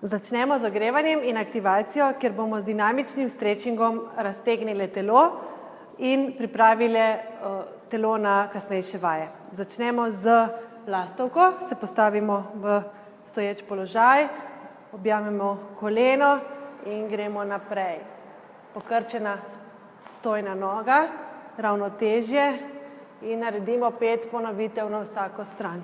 Začnemo z ogrevanjem in aktivacijo, kjer bomo z dinamičnim stretchingom raztegnili telo in pripravili telo na kasnejše vaje. Začnemo z lastovko, se postavimo v stoječ položaj, objamemo koleno in gremo naprej. Pokrčena stojna noga, ravnotežje in naredimo 5 ponovitev na vsako stran.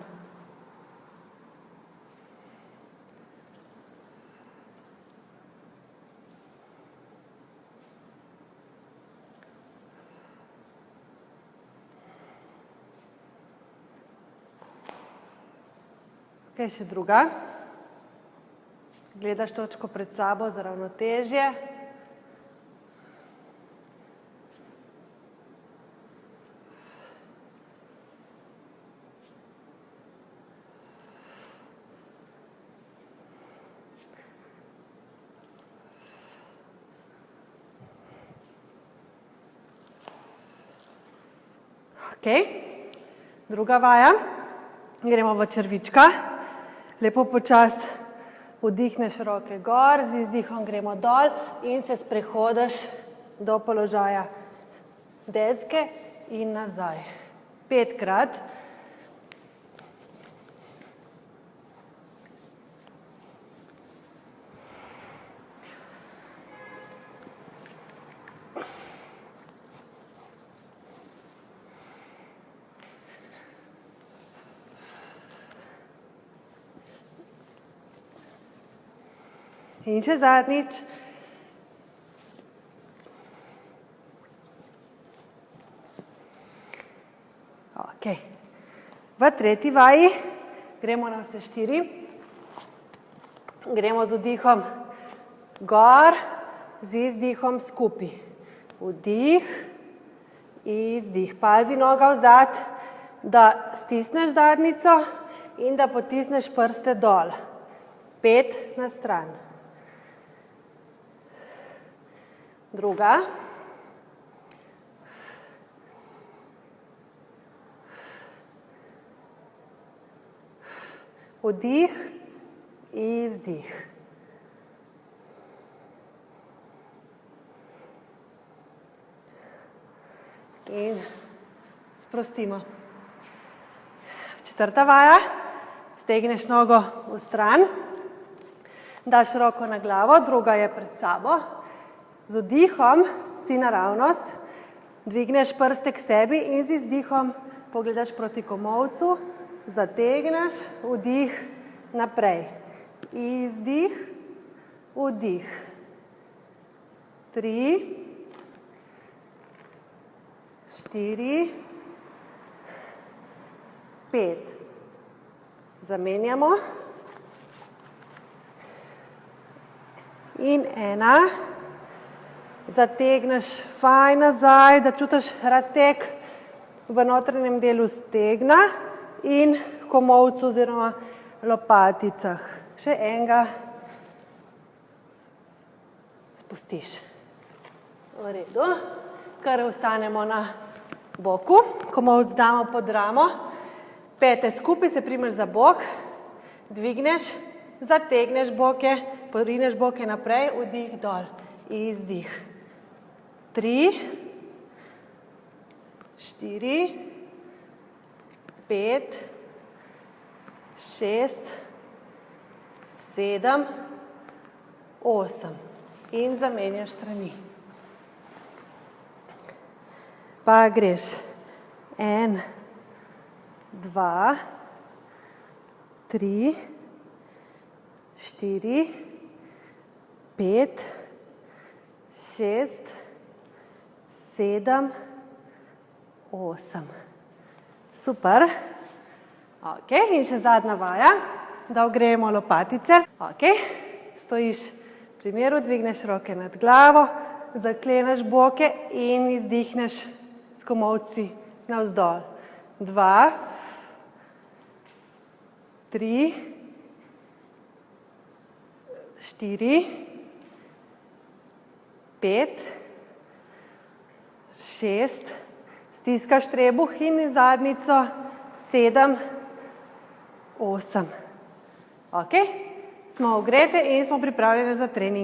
Kaj še druga? Gledaš točko pred sabo za ravnotežje. Okay. Druga vaja. Gremo v črvička. Lepo počas vdihneš roke gor, z izdihom gremo dol in se sprehodiš do položaja deske in nazaj. 5-krat. In še zadnjič. Okay. V tretji vaji gremo na vse 4. Gremo z vdihom gor, z izdihom skupaj. Vdih, izdih. Pazi noga vzad, da stisneš zadnjico in da potisneš prste dol. 5 na stran. Druga. Vdih, izdih. In sprostimo. Četrta vaja. Stegneš nogo v stran. Daš roko na glavo, druga je pred sabo. Z vdihom si naravnost, dvigneš prste k sebi in z izdihom pogledaš proti komolcu, zategneš, vdih naprej. Izdih, vdih. 3, 4, 5. Zamenjamo. In 1. Zategneš fajn nazaj, da čutiš razteg v notranjem delu stegna in komolcu oziroma lopaticah. Še enega spustiš. V redu. Kar ostanemo na boku. Komolc damo pod ramo. Pete skupaj, se primeš za bok. Dvigneš, zategneš boke, porineš boke naprej, vdih dol. Izdih. 3, 4, 5, 6, 7, 8. In zamenjaš strani. Pa greš 1, 2, 3, 4, 5, 6, 7, 8. Super. Okay. In še zadnja vaja, da ogrejemo lopatice. Okay. Stojiš v primeru, dvigneš roke nad glavo, zakleneš boke in izdihneš s komolci navzdol. 2, 3, 4, 5, 6, stiskaš trebuh in zadnjico, 7, 8. Ok? Smo ogrete in smo pripravljene za trening.